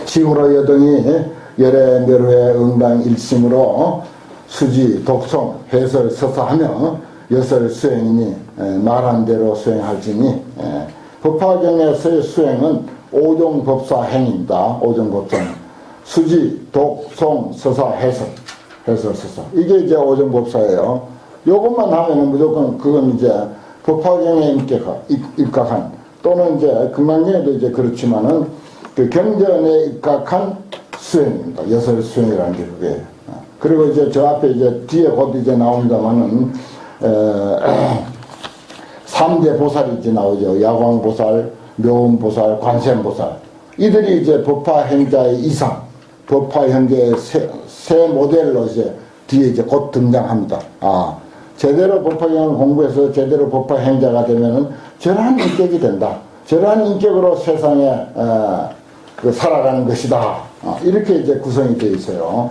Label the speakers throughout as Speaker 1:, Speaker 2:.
Speaker 1: 시우로 여등이 열애 멸후의 응당 일심으로 수지, 독송, 해설, 서사하며 여설 수행이니 말한 대로 수행할지니 법화경에서의 수행은 오종법사 행입니다. 오종법사 수지, 독송, 서사, 해설, 서사 이게 이제 오종법사예요. 요것만 하면은 무조건 그건 이제 법화경에 입각한 또는 이제 금강경에도 이제 그렇지만은 그 경전에 입각한 수행입니다. 여설 수행이라는 게 그게. 그리고 이제 저 앞에 이제 뒤에 곧 이제 나옵니다만은 3대 보살이 이제 나오죠. 야광보살, 묘음보살, 관세음보살. 이들이 이제 법화행자의 이상, 법화행자의 새 모델로 이제 뒤에 이제 곧 등장합니다. 제대로 법화경을 공부해서 제대로 법화행자가 되면은 저러한 인격이 된다. 저러한 인격으로 세상에 살아가는 것이다. 이렇게 이제 구성이 되어 있어요.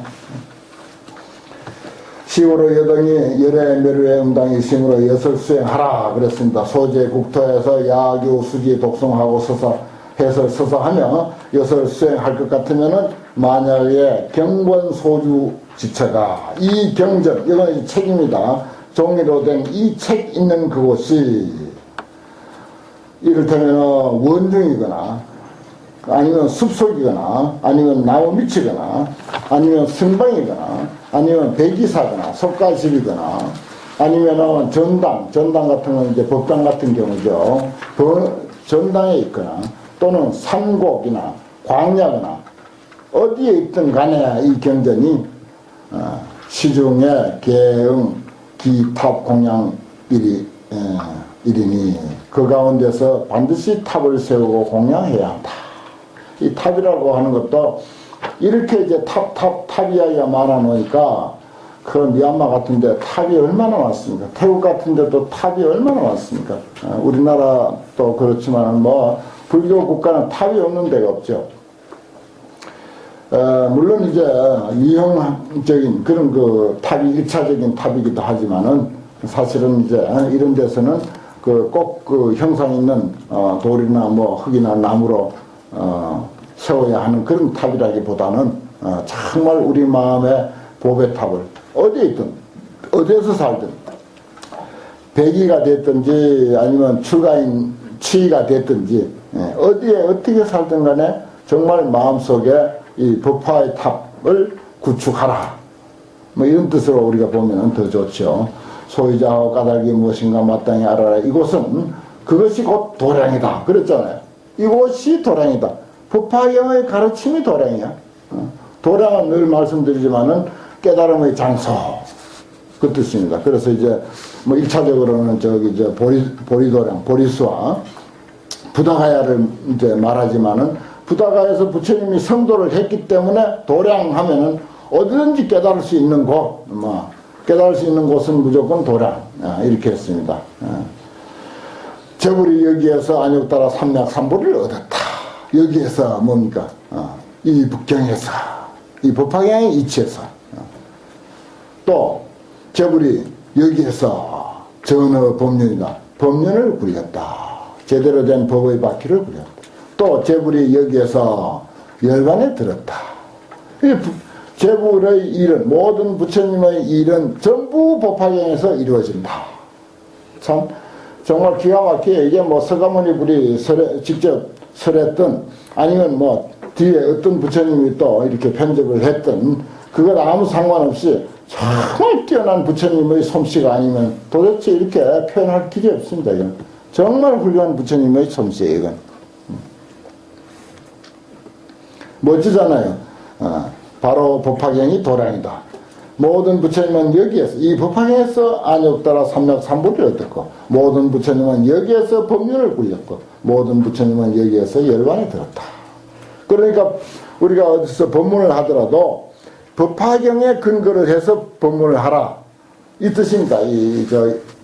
Speaker 1: 시우로 여등이 열애 멸후의 응당이 심으로 여설 수행하라 그랬습니다. 소재 국토에서 야교 수지 독송하고 서사 해설 서사하며 여설 수행할 것 같으면은 만약에 경권 소주 지체가 이 경전 이건 책입니다. 종이로 된 이 책 있는 그곳이 이를테면 원중이거나 아니면 숲속이거나 아니면 나무 밑이거나 아니면 성방이거나 아니면 백이사거나 석가집이거나 아니면 전당 같은 건 이제 법당 같은 경우죠. 전당에 있거나 또는 산곡이나 광야거나 어디에 있든 간에 이 경전이 시중에 개응 기탑 공양 일이니 그 가운데서 반드시 탑을 세우고 공양해야 한다. 이 탑이라고 하는 것도 이렇게 이제 탑 이야기가 많아 놓으니까 그 미얀마 같은데 탑이 얼마나 많습니까? 태국 같은데도 탑이 얼마나 많습니까? 우리나라도 그렇지만 뭐 불교 국가는 탑이 없는 데가 없죠. 물론 이제 유형적인 그런 그 탑이 일차적인 탑이기도 하지만은 사실은 이제 이런 데서는 꼭 그 형상 있는 돌이나 뭐 흙이나 나무로 세워야 하는 그런 탑이라기보다는 정말 우리 마음의 보배 탑을 어디에 있든 어디에서 살든 백이가 됐든지 아니면 추가인 치가 됐든지 어디에 어떻게 살든 간에 정말 마음속에 이 법화의 탑을 구축하라. 뭐 이런 뜻으로 우리가 보면 더 좋죠. 소유자와 까닭이 무엇인가 마땅히 알아라. 이곳은 그것이 곧 도량이다. 그랬잖아요. 이곳이 도량이다. 법화경의 가르침이 도량이야. 도량은 늘 말씀드리지만은 깨달음의 장소. 그 뜻입니다. 그래서 이제 뭐 1차적으로는 저기 이제 보리도량, 보리수와 부다가야를 이제 말하지만은 부다가에서 부처님이 성도를 했기 때문에 도량하면은 어디든지 깨달을 수 있는 곳, 깨달을 수 있는 곳은 무조건 도량. 이렇게 했습니다. 저불이 여기에서 안욕따라 삼맥삼보를 얻었다. 여기에서 뭡니까? 이 북경에서, 이 법화경의 이치에서. 또, 저불이 여기에서 전어 법륜이다. 법륜을 굴렸다. 제대로 된 법의 바퀴를 굴렸다. 또, 제불이 여기에서 열반에 들었다. 제불의 일은, 모든 부처님의 일은 전부 법화경에서 이루어진다. 참, 정말 기가 막히게 이게 뭐 서가모니 불이 직접 설했던 아니면 뭐 뒤에 어떤 부처님이 또 이렇게 편집을 했던 그것 아무 상관없이 정말 뛰어난 부처님의 솜씨가 아니면 도대체 이렇게 표현할 길이 없습니다. 이건. 정말 훌륭한 부처님의 솜씨예요. 이건. 멋지잖아요. 바로 법화경이 도량이다. 모든 부처님은 여기에서 이 법화경에서 안욕따라 삼맥삼보를 얻었고 모든 부처님은 여기에서 법륜을 굴렸고 모든 부처님은 여기에서 열반에 들었다. 그러니까 우리가 어디서 법문을 하더라도 법화경에 근거를 해서 법문을 하라 이 뜻입니다.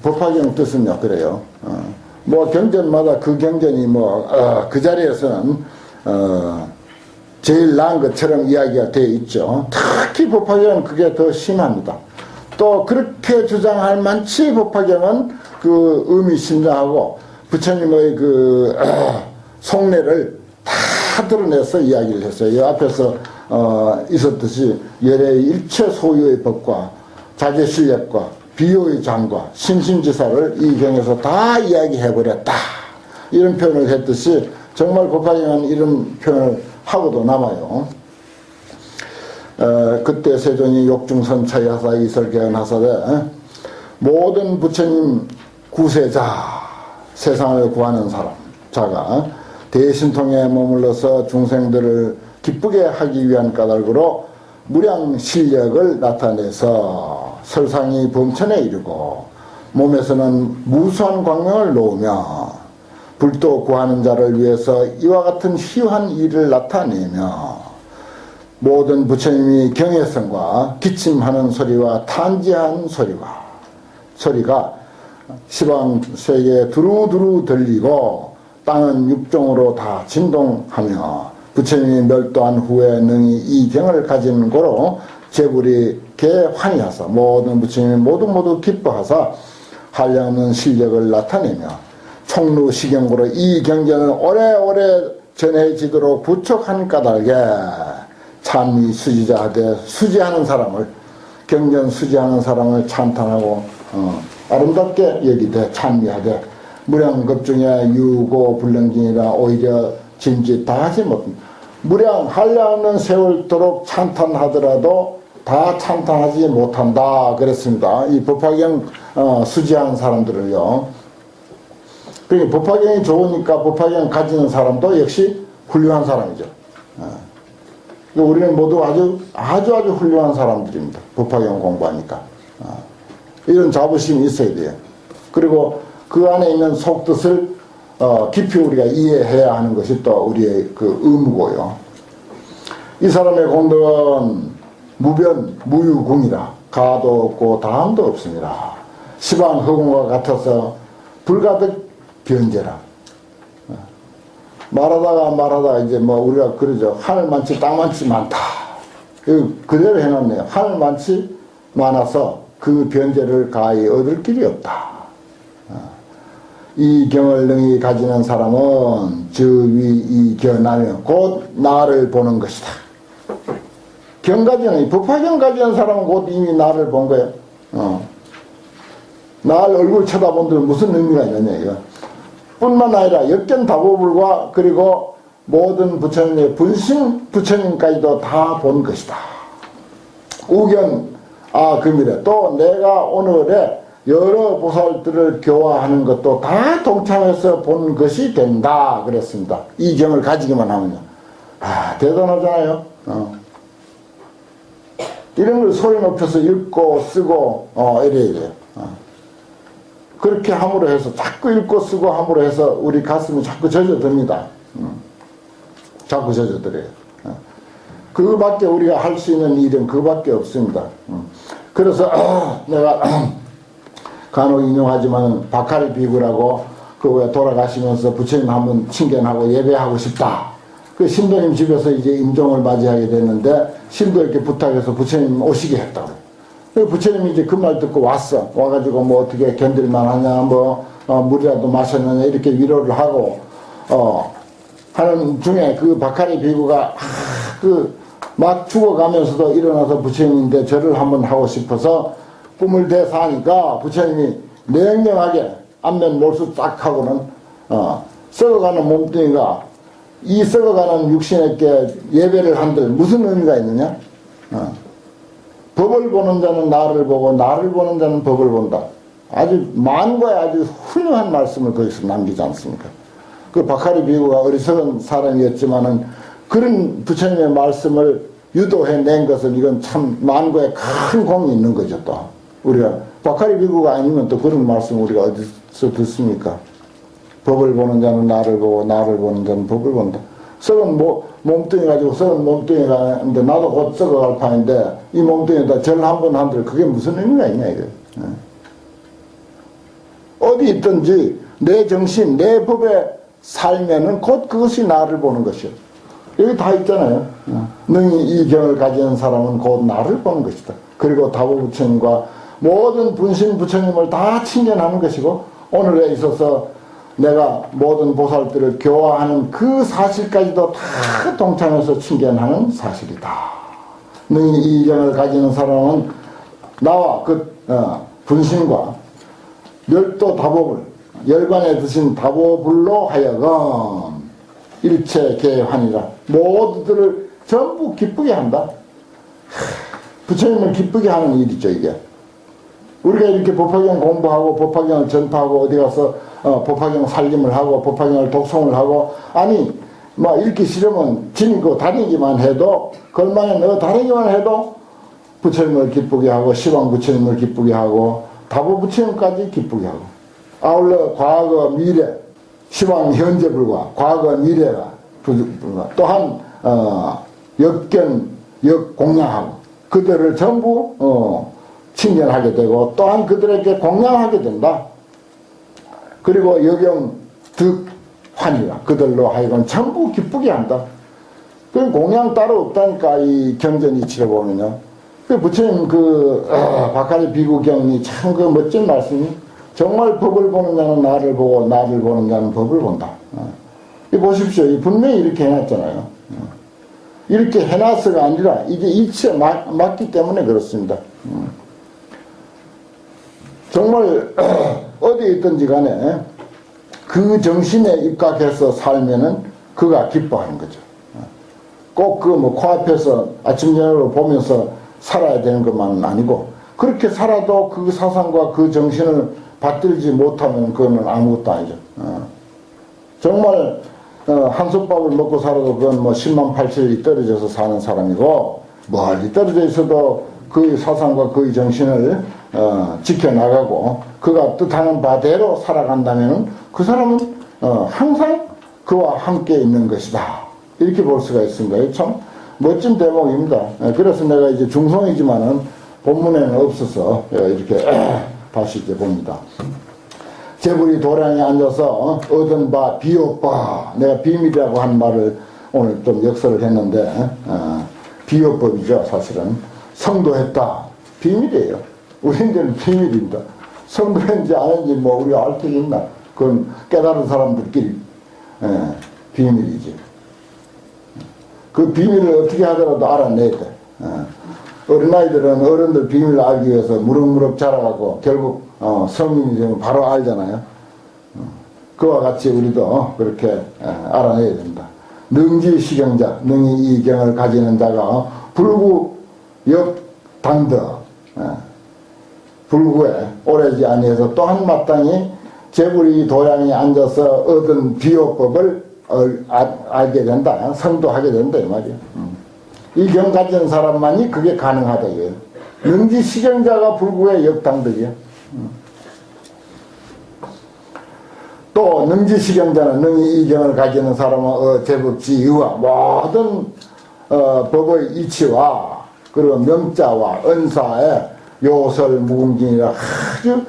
Speaker 1: 법화경 뜻은요 그래요. 뭐 경전마다 그 경전이 그 자리에서는 제일 나은 것처럼 이야기가 되어 있죠. 특히 법화경은 그게 더 심합니다. 또 그렇게 주장할 만치 법화경은 그 의미심장하고 부처님의 그 속내를 다 다 드러내서 이야기를 했어요. 이 앞에서 있었듯이 열의 일체 소유의 법과 자제실력과 비유의 장과 신심지사를 이 경에서 다 이야기해버렸다. 이런 표현을 했듯이 정말 법화경은 이런 표현을 하고도 남아요. 그때 세존이 욕중선차의 하사 이설개헌하사되 모든 부처님 구세자, 세상을 구하는 사람, 자가 대신통에 머물러서 중생들을 기쁘게 하기 위한 까닭으로 무량 실력을 나타내서 설상이 범천에 이르고 몸에서는 무수한 광명을 놓으며 불도 구하는 자를 위해서 이와 같은 희화한 일을 나타내며 모든 부처님이 경외성과 기침하는 소리와 탄지한 소리가 시방 세계에 두루두루 들리고 땅은 육종으로 다 진동하며 부처님이 멸도한 후에 능히 이 경을 가진 고로 제불이 개환희하사 모든 부처님이 모두 기뻐하사 한량없는 실력을 나타내며 총루시경고로 이 경전을 오래오래 전해지도록 부촉한 까닭에 찬미 수지자 하되 수지하는 사람을 경전 수지하는 사람을 찬탄하고 아름답게 여기되 찬미하되 무량 중에 유고 불능진이라 오히려 짐짓 다 하지 못합니다. 무량 한량없는 세월도록 찬탄하더라도 다 찬탄하지 못한다 그랬습니다. 이 법화경 수지하는 사람들을요. 그러니까 법화경이 좋으니까 법화경 가지는 사람도 역시 훌륭한 사람이죠. 우리는 모두 아주 훌륭한 사람들입니다. 법화경 공부하니까. 이런 자부심이 있어야 돼요. 그리고 그 안에 있는 속뜻을 깊이 우리가 이해해야 하는 것이 또 우리의 그 의무고요. 이 사람의 공덕은 무변 무유궁이라 가도 없고 다함도 없습니다. 시방 허공과 같아서 불가득 변제라. 말하다가 이제 뭐 우리가 그러죠. 하늘 많지 땅 많지 많다. 그대로 해놨네요. 하늘 많지 많아서 그 변제를 가히 얻을 길이 없다. 이 경을 능히 가지는 사람은 저 위 이 견하며 곧 나를 보는 것이다. 경 가지는, 법화경 가지는 사람은 곧 이미 나를 본 거예요. 나를 얼굴 쳐다본들 무슨 의미가 있느냐, 이거. 뿐만 아니라 역견다보불과 그리고 모든 부처님의 분신 부처님까지도 다 본 것이다. 우견, 금이래. 또 내가 오늘에 여러 보살들을 교화하는 것도 다 동참해서 본 것이 된다 그랬습니다. 이 경을 가지기만 하면요. 대단하잖아요. 이런 걸 소리 높여서 읽고 쓰고 이래야 돼요. 그렇게 함으로 해서 자꾸 읽고 쓰고 함으로 해서 우리 가슴이 자꾸 젖어듭니다. 자꾸 젖어들어요. 그밖에 우리가 할 수 있는 일은 그밖에 없습니다. 그래서 내가 간혹 인용하지만 박하리 비구라고 그 왜 돌아가시면서 부처님 한번 친견하고 예배하고 싶다. 그 신도님 집에서 이제 임종을 맞이하게 됐는데 신도에게 부탁해서 부처님 오시게 했다고. 부처님이 이제 그 말 듣고 왔어. 와가지고 뭐 어떻게 견딜만 하냐, 물이라도 마셨느냐, 이렇게 위로를 하고, 하는 중에 그 박하리 비구가, 막 죽어가면서도 일어나서 부처님인데 절을 한번 하고 싶어서 꿈을 대사하니까 부처님이 냉정하게 안면 몰수 딱 하고는, 썩어가는 몸뚱이가 이 썩어가는 육신에게 예배를 한들 무슨 의미가 있느냐? 법을 보는 자는 나를 보고 나를 보는 자는 법을 본다. 아주 만과의 아주 훌륭한 말씀을 거기서 남기지 않습니까? 그 박하리 비구가 어리석은 사람이었지만은 그런 부처님의 말씀을 유도해낸 것은 이건 참 만과의 큰 공이 있는 거죠. 또 우리가 박하리 비구가 아니면 또 그런 말씀 우리가 어디서 듣습니까? 법을 보는 자는 나를 보고 나를 보는 자는 법을 본다. 썩은 몸뚱이 가지고 썩은 몸뚱이가 있는데 나도 곧 썩어갈 판인데 이 몸뚱이에다 절 한번 한들 그게 무슨 의미가 있냐 이거. 어디 있든지 내 정신 내 법에 살면은 곧 그것이 나를 보는 것이요. 여기 다 있잖아요. 능히 이 경을 가지는 사람은 곧 나를 보는 것이다. 그리고 다보 부처님과 모든 분신 부처님을 다 친견하는 것이고 오늘에 있어서 내가 모든 보살들을 교화하는 그 사실까지도 다 동참해서 칭견하는 사실이다. 너희 이견을 가지는 사람은 나와 그 분신과 멸도 다법을 열반에 드신 다법을로 하여금 일체 개환이라 모두들을 전부 기쁘게 한다. 부처님을 기쁘게 하는 일이죠, 이게. 우리가 이렇게 법화경 공부하고 법화경을 전파하고 어디 가서 법화경 살림을 하고 법화경을 독송을 하고, 아니 뭐 읽기 싫으면 지니고 다니기만 해도, 걸망에 넣어 다니기만 해도 부처님을 기쁘게 하고 시방 부처님을 기쁘게 하고 다보 부처님까지 기쁘게 하고, 아울러 과거 미래, 시방 현재 불과 과거 미래가 또한 역견 역공양하고 그들을 전부 칭견하게 되고 또한 그들에게 공양하게 된다. 그리고 역영 득환이라 그들로 하여금 전부 기쁘게 한다. 그 공양 따로 없다니까. 이 경전 이치를 보면요. 그 부처님 박하리 비구경이 참 그 멋진 말씀이, 정말 법을 보는 자는 나를 보고 나를 보는 자는 법을 본다. 이 보십시오. 이 분명히 이렇게 해놨잖아요. 이렇게 해놨어가 아니라 이게 이치에 맞기 때문에 그렇습니다. 정말 어디에 있든지 간에 그 정신에 입각해서 살면은 그가 기뻐하는 거죠. 꼭 그 뭐 코앞에서 아침 저녁으로 보면서 살아야 되는 것만은 아니고, 그렇게 살아도 그 사상과 그 정신을 받들지 못하면 그거는 아무것도 아니죠. 정말 한솥밥을 먹고 살아도 그건 뭐 10만 8천리 떨어져서 사는 사람이고, 멀리 떨어져 있어도 그의 사상과 그의 정신을 지켜나가고 그가 뜻하는 바대로 살아간다면 그 사람은 항상 그와 함께 있는 것이다. 이렇게 볼 수가 있습니다. 참 멋진 대목입니다. 그래서 내가 이제 중송이지만은 본문에는 없어서 이렇게 다시 이제 봅니다. 제불이 도량에 앉아서 얻은 바 비호법, 내가 비밀이라고 한 말을 오늘 좀 역설을 했는데 비호법이죠. 사실은 성도했다. 비밀이에요. 우리들은 비밀입니다. 성도했는지 안 했는지 뭐 우리가 알 게 있나. 그건 깨달은 사람들끼리 비밀이지. 그 비밀을 어떻게 하더라도 알아내야 돼. 어린아이들은 어른들 비밀을 알기 위해서 무럭무럭 자라가고 결국 성인이 되면 바로 알잖아요. 그와 같이 우리도 그렇게 알아내야 된다. 능지시경자, 능히 이 경을 가지는 자가 불구 역당더, 불구에 오래지 아니해서 또한 마땅히 제불이 도량에 앉아서 얻은 비호법을 알게 된다. 성도하게 된다 이 말이야. 이 경 가진 사람만이 그게 가능하다 이거예요. 능지시경자가 불구의 역당덕이야. 또 능지시경자는 능히 이 경을 가지는 사람은 제법지의와 모든 법의 이치와 그리고 명자와 은사에 요설 무궁진이라 아주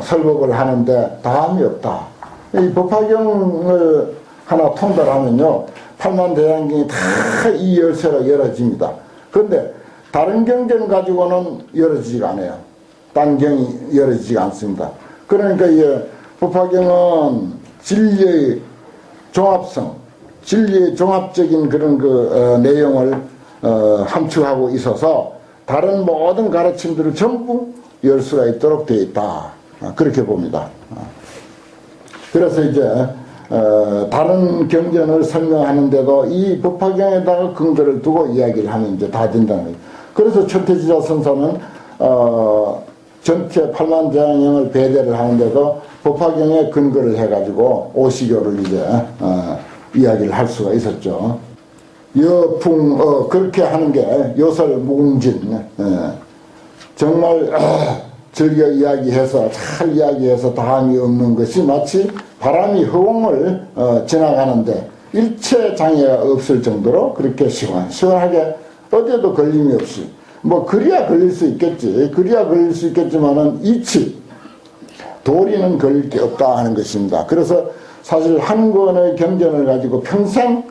Speaker 1: 설법을 하는데 다함이 없다. 이 법화경을 하나 통달하면요, 팔만대장경이 다 이 열쇠로 열어집니다. 그런데 다른 경전 가지고는 열어지지가 않아요. 딴 경이 열어지지가 않습니다. 그러니까 이 법화경은 진리의 종합성, 진리의 종합적인 그런 내용을 함축하고 있어서 다른 모든 가르침들을 전부 열 수가 있도록 되어 있다. 그렇게 봅니다. 그래서 이제 다른 경전을 설명하는데도 이 법화경에다가 근거를 두고 이야기를 하면 이제 다 된다는 거예요. 그래서 천태지자 선사는 전체 8만대장경을 배대를 하는데도 법화경에 근거를 해가지고 오시교를 이제 이야기를 할 수가 있었죠. 여풍 그렇게 하는 게 요설 무궁진, 정말 즐겨 이야기해서 잘 이야기해서 다함이 없는 것이 마치 바람이 허공을 지나가는데 일체 장애가 없을 정도로 그렇게 시원하게 어디에도 걸림이 없이, 뭐 그리야 걸릴 수 있겠지. 그리야 걸릴 수 있겠지만은 이치 도리는 걸릴 게 없다 하는 것입니다. 그래서 사실 한 권의 경전을 가지고 평생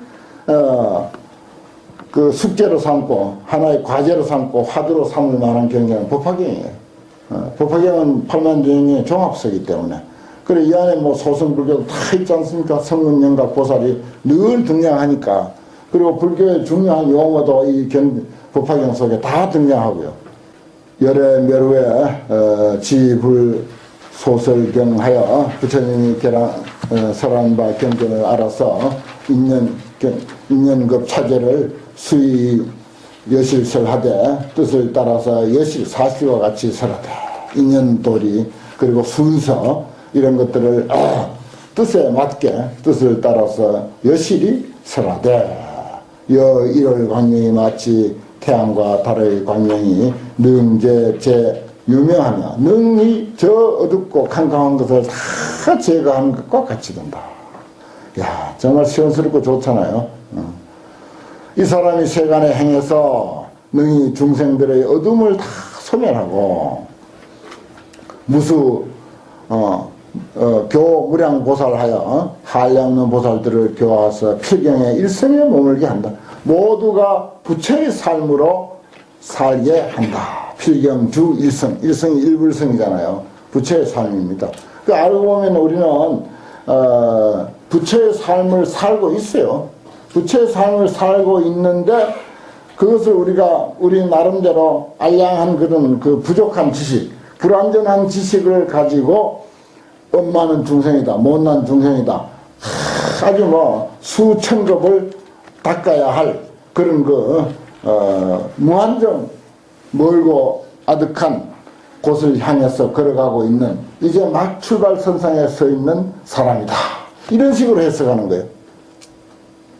Speaker 1: 그 숙제로 삼고 하나의 과제로 삼고 화두로 삼을 만한 경전은 법화경이에요. 법화경은 8만대장경의 종합서이기 때문에 그래, 이 안에 뭐 소승불교도 다 있지 않습니까? 성문영각 보살이 늘 등장하니까. 그리고 불교의 중요한 용어도 이 법화경 속에 다 등장하고요. 열애 멸후에 지불 소설경하여 부처님이 설한 바 경전을 알아서 인연급 차제를 수의 여실설하되 뜻을 따라서 여실 사실과 같이 설하되 인연도리 그리고 순서 이런 것들을 뜻에 맞게 뜻을 따라서 여실히 설하되 일월 광명이 마치 태양과 달의 광명이 능제 유명하며 능히 저 어둡고 캄캄한 것을 다 제거하는 것과 같이 된다. 야, 정말 시원스럽고 좋잖아요. 이 사람이 세간에 행해서 능히 중생들의 어둠을 다 소멸하고 무수 교무량보살하여 한량없는 보살들을 교화해서 필경에 일생에 머물게 한다. 모두가 부처의 삶으로 살게 한다. 필경주 일성, 일성이 일불성이잖아요. 부처의 삶입니다. 그 알고 보면 우리는 부처의 삶을 살고 있어요. 부처의 삶을 살고 있는데 그것을 우리 나름대로 알량한 그런 그 부족한 지식, 불완전한 지식을 가지고 엄마는 중생이다, 못난 중생이다, 아주 뭐 수천급을 닦아야 할 그런 무한정 멀고 아득한 곳을 향해서 걸어가고 있는 이제 막 출발선상에 서 있는 사람이다. 이런 식으로 해석하는 거예요.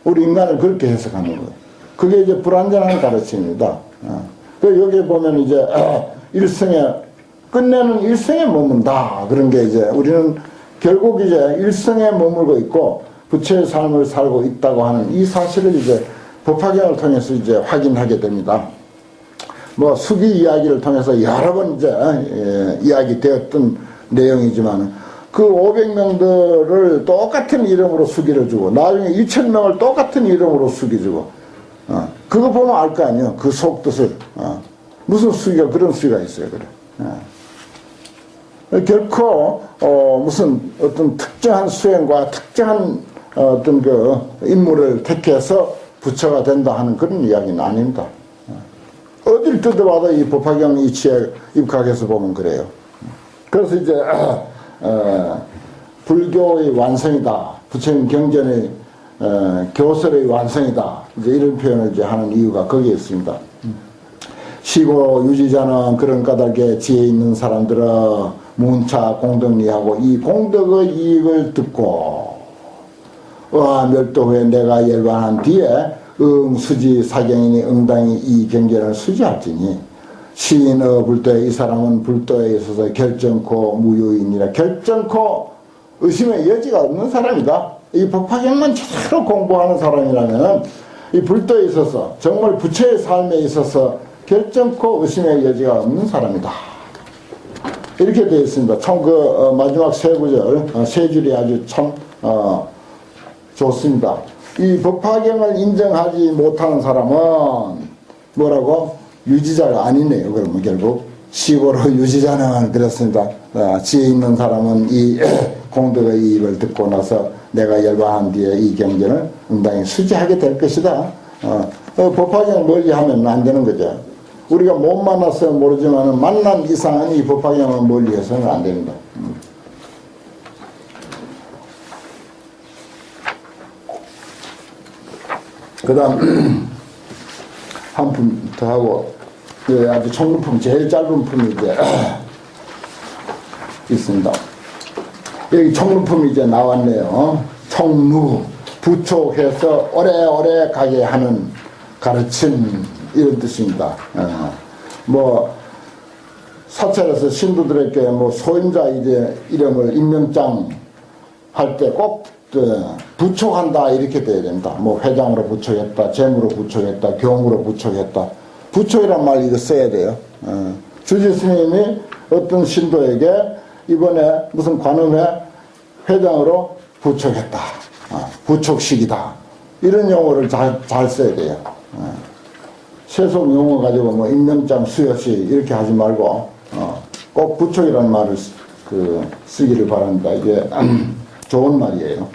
Speaker 1: 우리 인간을 그렇게 해석하는 거예요. 그게 이제 불완전한 가르침입니다. 여기에 보면 이제 끝내는 일생에 머문다. 그런 게 이제 우리는 결국 이제 일생에 머물고 있고 부처의 삶을 살고 있다고 하는 이 사실을 이제 법화경을 통해서 이제 확인하게 됩니다. 뭐 수기 이야기를 통해서 여러 번 이제 이야기되었던 내용이지만 그 500명들을 똑같은 이름으로 수기를 주고 나중에 2000명을 똑같은 이름으로 수기 주고 그거 보면 알 거 아니에요. 그 속뜻을 무슨 수기가 그런 수기가 있어요. 그래. 결코 무슨 어떤 특정한 수행과 특정한 어떤 그 인물을 택해서 부처가 된다 하는 그런 이야기는 아닙니다. 어딜 뜯어봐도 이 법화경 이치에 입각해서 보면 그래요. 그래서 이제 불교의 완성이다, 부처님 경전의 교설의 완성이다, 이제 이런 표현을 이제 하는 이유가 거기에 있습니다. 시고 유지자는 그런 까닭에 지혜 있는 사람들은 문차 공덕리하고 이 공덕의 이익을 듣고 멸도 후에 내가 열반한 뒤에 수지 사경인이 응당히 이 경전을 수지할지니 시인의 불도에 이 사람은 불도에 있어서 결정코 무효인이라 결정코 의심의 여지가 없는 사람이다. 이 법화경만 제대로 공부하는 사람이라면 이 불도에 있어서 정말 부처의 삶에 있어서 결정코 의심의 여지가 없는 사람이다. 이렇게 되어 있습니다. 참 마지막 세 구절, 세 줄이 아주 참 좋습니다. 이 법화경을 인정하지 못하는 사람은 뭐라고? 유지자가 아니네요. 그러면 결국 시고로 유지자는 그렇습니다. 지혜 있는 사람은 이 공덕의 이익을 듣고 나서 내가 열반한 뒤에 이 경전을 응당히 수지하게 될 것이다. 법화경 멀리 하면 안 되는 거죠. 우리가 못 만났어야 모르지만 만난 이상은 이 법화경을 멀리 해서는 안 됩니다. 그 다음 한 품 더 하고 아주 총루품 제일 짧은 품이 이제 있습니다. 여기 총루품이 이제 나왔네요. 총루 부촉해서 오래오래 가게 하는 가르침 이런 뜻입니다. 뭐 사찰에서 신도들에게 뭐 소임자 이제 이름을 임명장 할 때 꼭 부촉한다 이렇게 돼야 됩니다. 뭐 회장으로 부촉했다, 재무로 부촉했다, 경으로 부촉했다. 부촉이란 말 이거 써야 돼요. 주지 스님이 어떤 신도에게 이번에 무슨 관음회 회장으로 부촉했다. 부촉식이다. 이런 용어를 잘 써야 돼요. 세속 용어 가지고 뭐 임명장 수여시 이렇게 하지 말고 꼭 부촉이라는 말을 쓰기를 바랍니다. 이게 좋은 말이에요.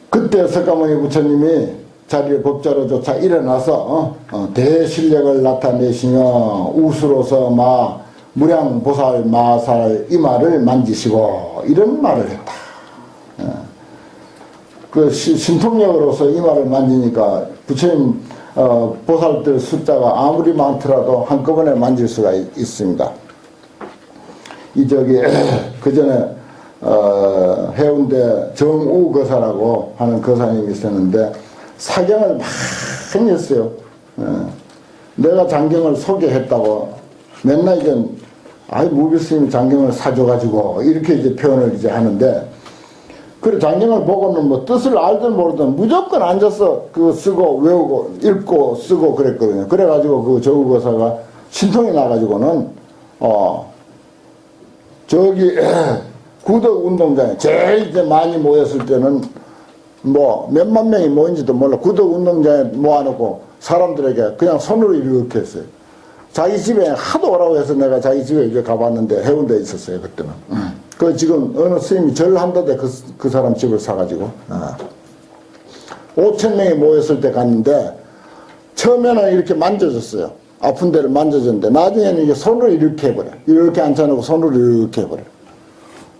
Speaker 1: 그때 석가모니 부처님이 자리를 법자로조차 일어나서 대실력을 나타내시며 우수로서 무량보살 마살 이마를 만지시고 이런 말을 했다. 그 신통력으로서 이마를 만지니까 부처님 보살들 숫자가 아무리 많더라도 한꺼번에 만질 수가 있습니다. 그 전에 해운대 정우거사라고 하는 거사님이 있었는데 사경을 많이 했어요. 내가 장경을 소개했다고 맨날 이제 무비스님이 장경을 사줘가지고 이렇게 이제 표현을 이제 하는데, 그 장경을 보고는 뭐 뜻을 알든 모르든 무조건 앉아서 그 쓰고 외우고 읽고 쓰고 그랬거든요. 그래가지고 그 정우거사가 신통이 나가지고는 저기 구덕 운동장에 제일 이제 많이 모였을 때는 뭐 몇만 명이 모인지도 몰라. 구덕 운동장에 모아놓고 사람들에게 그냥 손으로 이렇게 했어요. 자기 집에 하도 오라고 해서 내가 자기 집에 이제 가봤는데 해운대에 있었어요, 그때는. 그 지금 어느 스님이 절 한다대 그 사람 집을 사가지고 5천 명이 모였을 때 갔는데 처음에는 이렇게 만져줬어요. 아픈 데를 만져줬는데 나중에는 이게 손으로 이렇게 해버려. 이렇게 앉혀놓고 손으로 이렇게 해버려.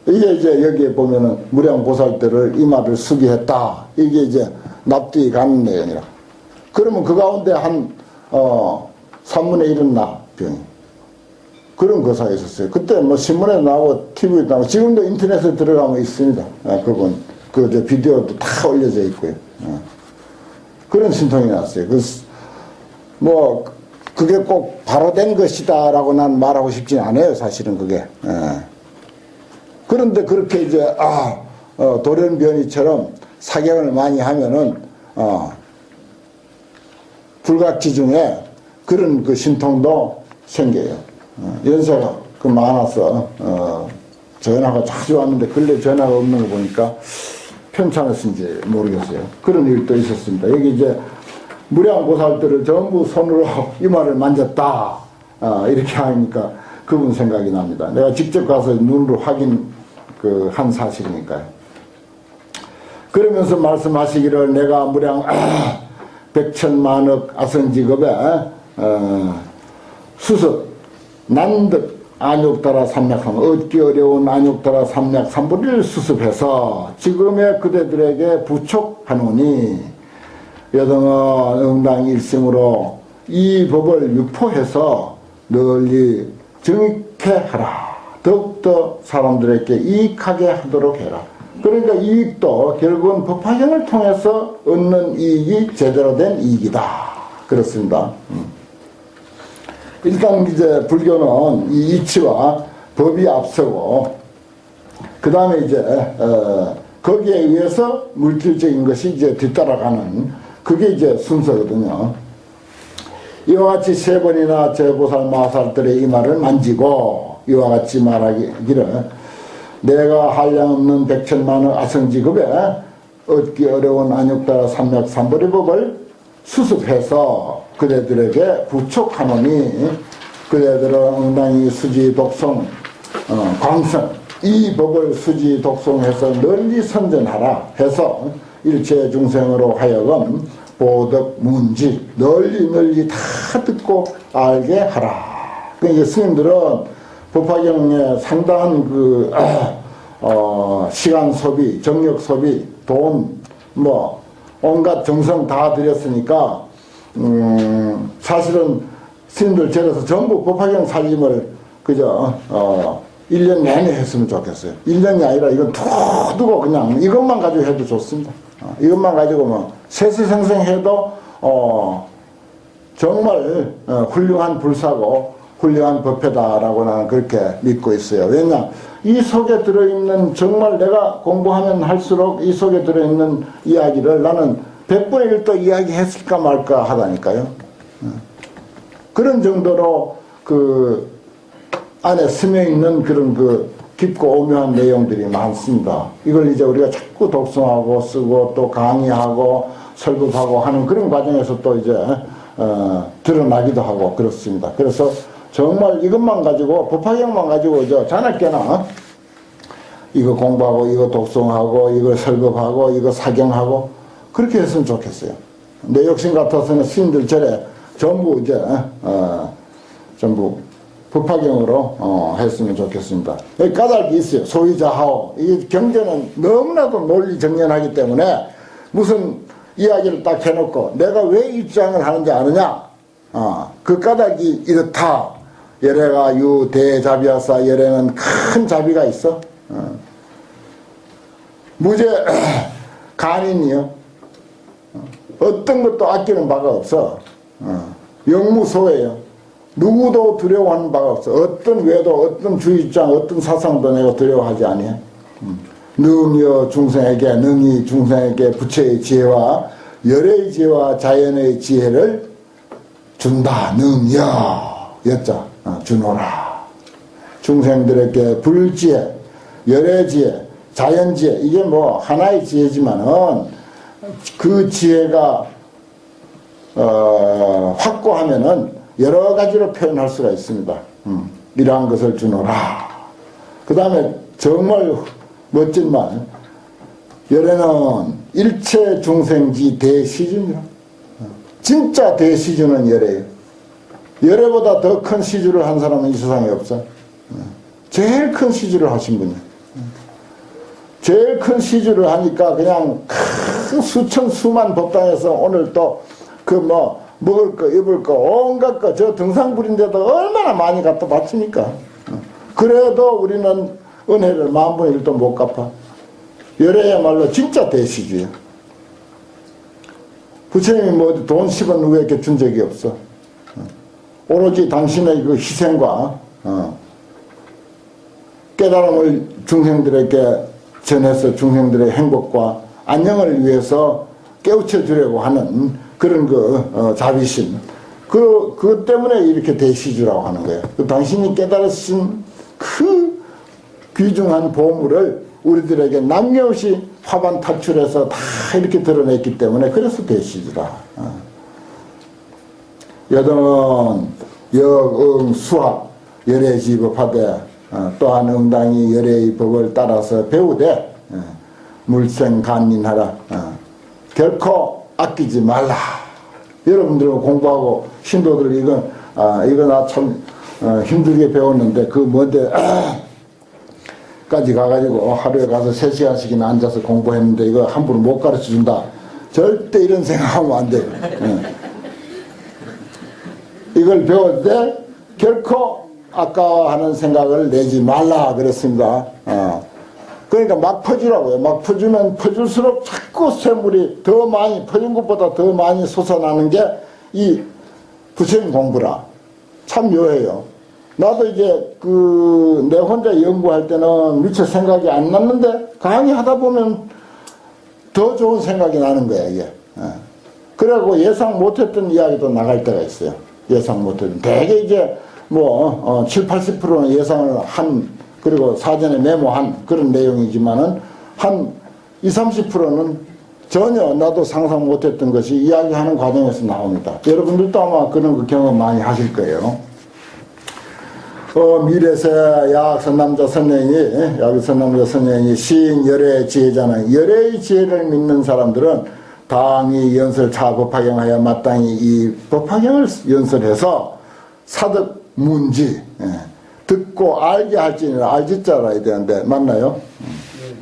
Speaker 1: 이게 이제 여기에 보면은 무량보살들을 이마를 수기했다. 이게 이제 납득이 가는 내용이라. 그러면 그 가운데 한 3분의 1은 나 병이. 그런 거사가 있었어요. 그때 뭐 신문에 나오고 TV에 나오고 지금도 인터넷에 들어가면 있습니다. 그건 그 비디오도 다 올려져 있고요. 그런 신통이 났어요. 뭐 그게 꼭 바로 된 것이다라고 난 말하고 싶지 않아요. 사실은 그게. 그런데 그렇게 이제 돌연변이처럼 사경을 많이 하면은 불각지 중에 그런 그 신통도 생겨요. 연세가 많아서 전화가 자주 왔는데 근래 전화가 없는 거 보니까 편찮았는지 모르겠어요. 그런 일도 있었습니다. 여기 이제 무량보살들을 전부 손으로 이마를 만졌다 이렇게 하니까 그분 생각이 납니다. 내가 직접 가서 눈으로 한 사실이니까요. 그러면서 말씀하시기를 내가 무량 백천만억 아선직업에 수습 난득 안욕따라 삼맥삼 얻기 어려운 안욕따라 삼맥 삼부리를 수습해서 지금의 그대들에게 부촉하노니 여등어 응당 일심으로 이 법을 유포해서 널리 정익해 하라. 더욱더 사람들에게 이익하게 하도록 해라. 그러니까 이익도 결국은 법화경을 통해서 얻는 이익이 제대로 된 이익이다. 그렇습니다. 일단 이제 불교는 이 이치와 법이 앞서고 그 다음에 이제 거기에 의해서 물질적인 것이 이제 뒤따라가는 그게 이제 순서거든요. 이와 같이 세 번이나 제보살 마살들의 이마를 만지고 이와 같이 말하기를 내가 한량없는 백천만의 아성지급에 얻기 어려운 안욕따라 삼맥 삼보리법을 수습해서 그대들에게 부촉하노니 그대들은 응당히 수지 독송 광선 이 법을 수지 독송해서 널리 선전하라 해서 일체 중생으로 하여금 보덕 문지 널리 다 듣고 알게 하라. 그러니까 스님들은 법화경에 상당한 시간 소비, 정력 소비, 돈, 온갖 정성 다 들였으니까, 사실은 스님들 절에서 전부 법화경 살림을 1년 내내 했으면 좋겠어요. 1년이 아니라 이건 두고 그냥 이것만 가지고 해도 좋습니다. 이것만 가지고 세세생생해도, 정말, 훌륭한 불사고, 훌륭한 법회다라고 나는 그렇게 믿고 있어요. 왜냐? 이 속에 들어있는 정말 내가 공부하면 할수록 이 속에 들어있는 이야기를 나는 100분의 1도 이야기했을까 말까 하다니까요. 그런 정도로 그 안에 스며있는 그런 깊고 오묘한 내용들이 많습니다. 이걸 이제 우리가 자꾸 독송하고 쓰고 또 강의하고 설법하고 하는 그런 과정에서 또 이제 드러나기도 하고 그렇습니다. 그래서 정말 이것만 가지고 법화경만 가지고 저 자나깨나 이거 공부하고 이거 독송하고 이거 설법하고 이거 사경하고 그렇게 했으면 좋겠어요. 내 욕심 같아서는 스님들 절에 전부 이제 전부 법화경으로 했으면 좋겠습니다. 여기 까닭이 있어요. 소위자하오. 이 경전은 너무나도 논리정연하기 때문에 무슨 이야기를 딱 해놓고 내가 왜 입장을 하는지 아느냐? 그 까닭이 이렇다. 열애가 유대자비하사 열애는 큰 자비가 있어. 무죄 간인이요. 어떤 것도 아끼는 바가 없어. 영무소예요. 누구도 두려워하는 바가 없어. 어떤 외도, 어떤 주입장, 어떤 사상도 내가 두려워하지 아니해. 능여 중생에게, 능이 중생에게 부처의 지혜와 열의 지혜와 자연의 지혜를 준다. 능여 여자 주노라. 중생들에게 불지혜, 열의 지혜, 자연지혜, 이게 뭐 하나의 지혜지만은 그 지혜가 확고하면은 여러 가지로 표현할 수가 있습니다. 이러한 것을 주노라. 그 다음에 정말 멋진 말, 열애는 일체 중생지 대시주니라. 진짜 대시주는 열애예요. 열애보다 더 큰 시주를 한 사람은 이 세상에 없어. 제일 큰 시주를 하신 분이에요. 제일 큰 시주를 하니까 그냥 큰 수천 수만 법당에서 오늘 또 그 뭐 먹을 거 입을 거 온갖 거 저 등산불인데도 얼마나 많이 갖다 바치니까. 그래도 우리는 은혜를 만분의 1도 못 갚아. 열애야말로 진짜 대시주야. 부처님이 뭐 돈 10원 누구에게 준 적이 없어. 오로지 당신의 그 희생과 깨달음을 중생들에게 전해서 중생들의 행복과 안녕을 위해서 깨우쳐 주려고 하는 그런 그 자비심, 그것 때문에 이렇게 대시주라고 하는 거예요. 당신이 깨달으신 그 귀중한 보물을 우리들에게 남김없이 화반 탈출해서 다 이렇게 드러냈기 때문에 그래서 대시주라. 여든 역응 수학 열애지법하되 또한 응당이 열애의 법을 따라서 배우되 물생간민하라. 결코 아끼지 말라. 여러분들 공부하고 신도들 이거 나 참 힘들게 배웠는데 그 뭔데 까지 가가지고 하루에 가서 3시간씩이나 앉아서 공부했는데 이거 함부로 못 가르쳐준다. 절대 이런 생각하면 안 돼요. 이걸 배울 때 결코 아까워하는 생각을 내지 말라 그랬습니다. 그러니까 막 퍼주라고요. 막 퍼주면 퍼줄수록 자꾸 쇠물이 더 많이, 퍼진 것보다 더 많이 솟아나는 게 이 부처님 공부라. 참 묘해요. 나도 이제 내 혼자 연구할 때는 미처 생각이 안 났는데 강의하다 보면 더 좋은 생각이 나는 거야, 이게. 그래갖고 예상 못했던 이야기도 나갈 때가 있어요. 예상 못했던. 대개 이제 7, 80%는 예상을 한, 그리고 사전에 메모한 그런 내용이지만은 한 20, 30%는 전혀 나도 상상 못했던 것이 이야기하는 과정에서 나옵니다. 여러분들도 아마 그런 그 경험 많이 하실 거예요. 미래세 야선남자 선녀인이 시인 열애의 지혜잖아요. 열애의 지혜를 믿는 사람들은 당이 연설 차법화경하여 마땅히 이 법화경을 연설해서 사득 문지, 듣고 알게 할지니라. 알지자 알아야 되는데 맞나요?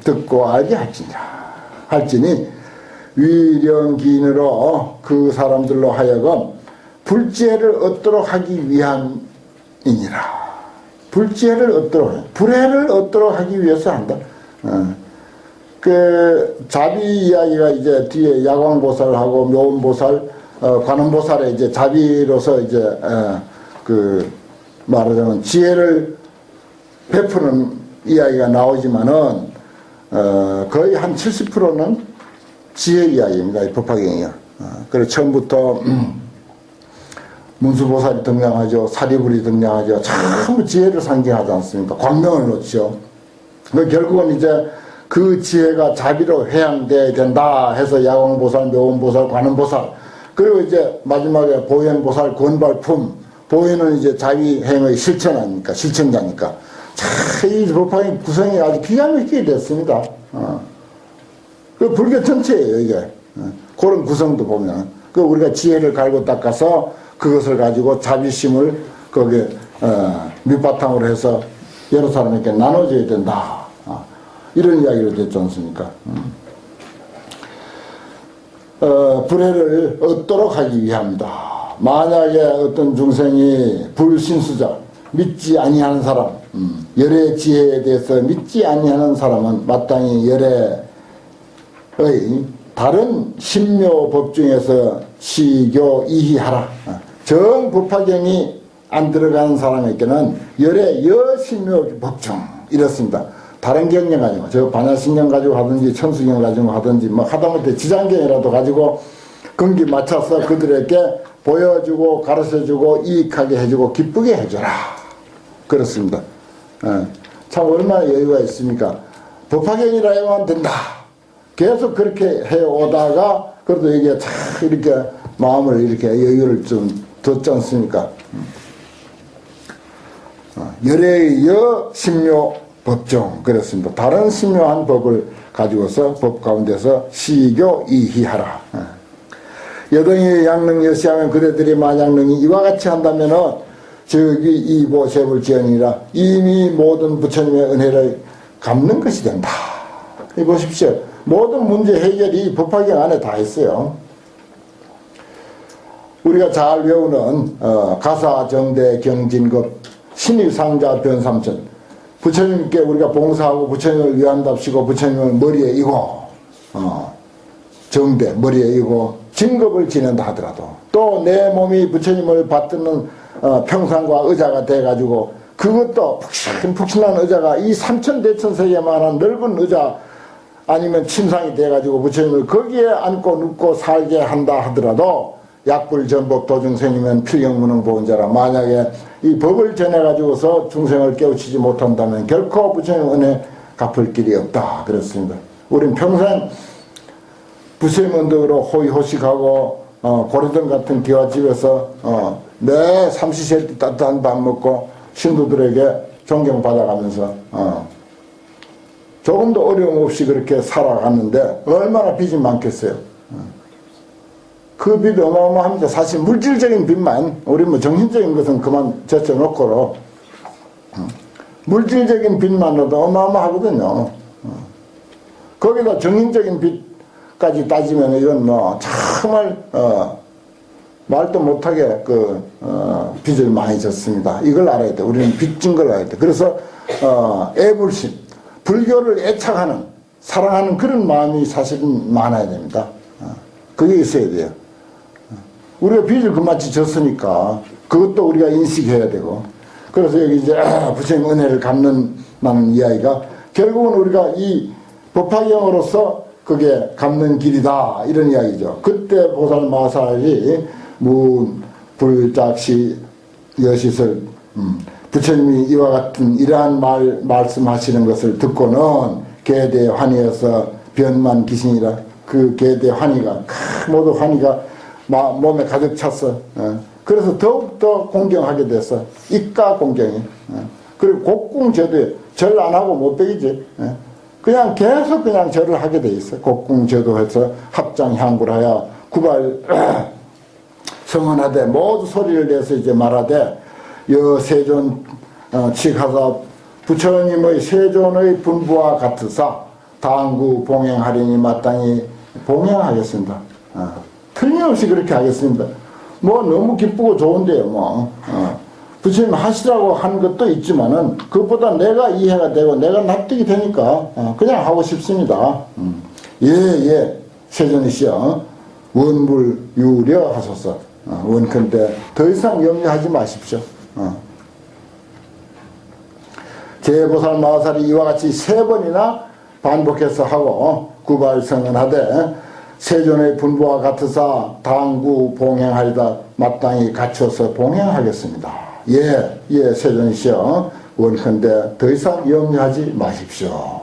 Speaker 1: 듣고 알게 할지니 위령기인으로 그 사람들로 하여금 불지혜를 얻도록 하기 위함이니라. 불지혜를 얻도록, 불혜를 얻도록 하기 위해서 한다. 그 자비 이야기가 이제 뒤에 야광보살하고 묘음보살, 관음보살의 이제 자비로서 이제 말하자면 지혜를 베푸는 이야기가 나오지만은 거의 한 70%는 지혜 이야기입니다. 이 법화경이요. 그래서 처음부터 문수보살이 등장하죠. 사리불이 등장하죠. 참 지혜를 상징하지 않습니까? 광명을 놓죠. 결국은 이제 그 지혜가 자비로 회양되어야 된다 해서 야광보살, 묘음보살, 관음보살, 그리고 이제 마지막에 보현보살, 권발품, 보이는 이제 자위행의 실천하니까, 실천자니까. 참, 이 법화경 구성이 아주 기가 막히게 됐습니다. 그 불교 전체예요, 이게. 그런 구성도 보면. 그 우리가 지혜를 갈고 닦아서 그것을 가지고 자비심을 거기에, 밑바탕으로 해서 여러 사람에게 나눠줘야 된다. 이런 이야기를 됐지 않습니까? 불해를 얻도록 하기 위함이다. 만약에 어떤 중생이 불신수자, 믿지 아니하는 사람, 열의 지혜에 대해서 믿지 아니하는 사람은 마땅히 열의 다른 신묘법 중에서 시교 이희하라. 정법화경이 안 들어가는 사람에게는 열의 여신묘법 중 이렇습니다. 다른 경영 가지고, 저 반야신경 가지고 하든지 천수경 가지고 하든지 뭐 하다못해 지장경이라도 가지고 근기 맞춰서 그들에게 보여주고 가르쳐주고 이익하게 해주고 기쁘게 해줘라. 그렇습니다. 참 얼마나 여유가 있습니까? 법화경이라 하면 된다. 계속 그렇게 해오다가 그래도 이게 참 이렇게 마음을 이렇게 여유를 좀 뒀지 않습니까? 열의 여 신묘 법종 그렇습니다. 다른 신묘한 법을 가지고서 법 가운데서 시교 이희하라. 여등이 양능 여시하면 그대들이 만양능이 이와 같이 한다면은 저기 이보세불지언이라 이미 모든 부처님의 은혜를 갚는 것이 된다. 이 보십시오. 모든 문제 해결이 법화경 안에 다 있어요. 우리가 잘 외우는 가사정대 경진급 신의상자 변삼천 부처님께 우리가 봉사하고 부처님을 위한답시고 부처님을 머리에 이고 정대 머리에 이고 진급을 지낸다 하더라도 또 내 몸이 부처님을 받드는 평상과 의자가 돼가지고 그것도 푹신푹신한 의자가 이 삼천대천세계만한 넓은 의자 아니면 침상이 돼가지고 부처님을 거기에 앉고 눕고 살게 한다 하더라도 약불전법 도중생이면 필경무능보은자라. 만약에 이 법을 전해가지고서 중생을 깨우치지 못한다면 결코 부처님 은혜 갚을 길이 없다. 그렇습니다. 우린 평생 부처님 언덕으로 호의호식하고 고려등 같은 기와집에서 매 삼시세 따뜻한 밥 먹고 신도들에게 존경받아가면서 조금도 어려움 없이 그렇게 살아갔는데 얼마나 빚이 많겠어요. 그 빚이 어마어마합니다. 사실 물질적인 빚만 우리 뭐 정신적인 것은 그만 제쳐놓고 물질적인 빚만으로도 어마어마하거든요. 거기다 정신적인 빚까지 따지면 이건 뭐 정말 말도 못하게 빚을 많이 졌습니다. 이걸 알아야 돼. 우리는 빚진 걸 알아야 돼. 그래서 애불심, 불교를 애착하는 사랑하는 그런 마음이 사실은 많아야 됩니다. 그게 있어야 돼요. 우리가 빚을 그만치 졌으니까 그것도 우리가 인식해야 되고 그래서 여기 이제 부처님 은혜를 갚는다는 이야기가 결국은 우리가 이 법화경으로서 그게 갚는 길이다 이런 이야기죠. 그때 보살 마살이 불작시 여시설 부처님이 이와 같은 이러한 말씀하시는 것을 듣고는 계대 환희여서 변만 기신이라 그 계대 환희가 모두 환희가 몸에 가득 찼어. 그래서 더욱더 공경하게 됐어. 입가 공경이. 그리고 곡궁제도에 절 안 하고 못 베기지. 그냥 계속 그냥 절을 하게 돼 있어. 곡궁제도해서 합장향불하여 구발 성언하되 모두 소리를 내서 이제 말하되 여세존 칙하사 부처님의 세존의 분부와 같으사 당구 봉행하리니 마땅히 봉행하겠습니다. 틀림없이 그렇게 하겠습니다. 뭐 너무 기쁘고 좋은데요. 뭐 부처님 하시라고 한 것도 있지만은 그것보다 내가 이해가 되고 내가 납득이 되니까 그냥 하고 싶습니다. 예 세존이시여 원불유려 하소서. 원컨대 더 이상 염려하지 마십시오. 제보살 마살이 이와 같이 3번이나 반복해서 하고 구발성언하되 세존의 분부와 같으사 당구 봉행하리다 마땅히 갖춰서 봉행하겠습니다. 예 세존이시여 원컨대 더 이상 염려하지 마십시오.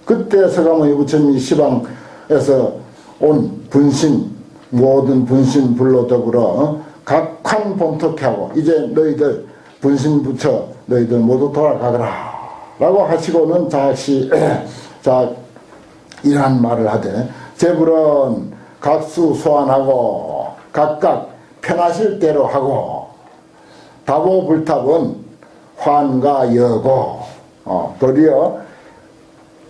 Speaker 1: 그때 서가모니 부처님이 시방에서 온 분신 모든 분신 불로 더불어 각환 본토케 하고 이제 너희들 분신부처 너희들 모두 돌아가거라 라고 하시고는 다시 자 이러한 말을 하되 제불은 각수 소환하고 각각 편하실 대로 하고 다보불탑은 환과 여고 도리어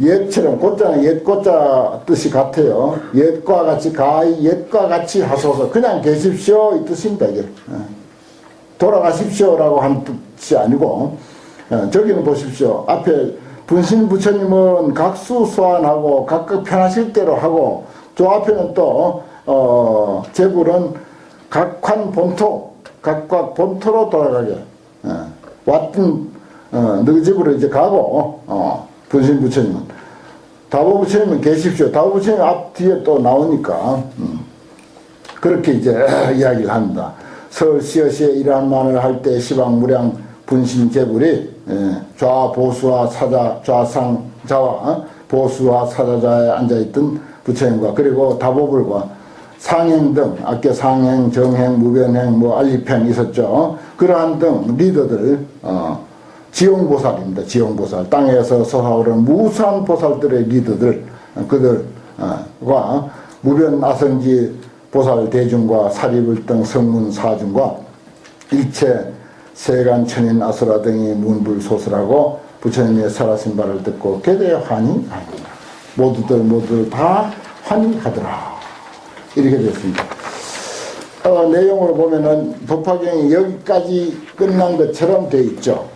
Speaker 1: 옛처럼 곧자는 옛곧자 뜻이 같아요. 옛과 같이 가히 옛과 같이 하소서 그냥 계십시오 이 뜻입니다. 이게 돌아가십시오라고 하는 뜻이 아니고 저기는 보십시오. 앞에 분신부처님은 각수 소환하고 각각 편하실 대로 하고 저 앞에는 또 제불은 각환 본토 각각 본토로 돌아가게 왔던 너희 집으로 이제 가고 분신부처님은 다보부처님은 계십시오. 다보부처님 앞 뒤에 또 나오니까 그렇게 이제 이야기를 합니다. 설시어시에 이러한 말을 할 때 시방무량 분신제불이 좌보수와 사자 좌상자와 보수와 사자자에 앉아있던 부처님과 그리고 다보불과 상행 등 아까 상행, 정행, 무변행, 뭐 알리행 있었죠. 그러한 등 리더들 지용보살입니다. 지용보살 땅에서 솟아오르는 무수한 보살들의 리더들 그들과 무변 아성지 보살 대중과 사리불 등 성문 사중과 일체 세간 천인 아수라 등이 문불소설하고 부처님의 설하신 바를 듣고 개대 환희하니라. 모두들 다 환희하더라. 이렇게 됐습니다. 내용을 보면은 법화경이 여기까지 끝난 것처럼 되어 있죠.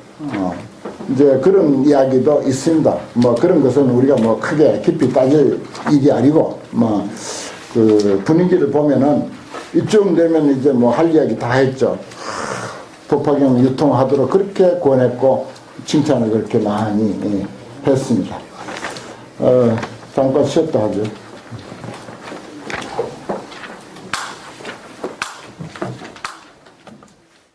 Speaker 1: 이제 그런 이야기도 있습니다. 뭐 그런 것은 우리가 뭐 크게 깊이 따질 일이 아니고 뭐 그 분위기를 보면은 이쯤 되면 이제 뭐 할 이야기 다 했죠. 법화경 유통하도록 그렇게 권했고 칭찬을 그렇게 많이 했습니다. 잠깐 쉬었다 하죠.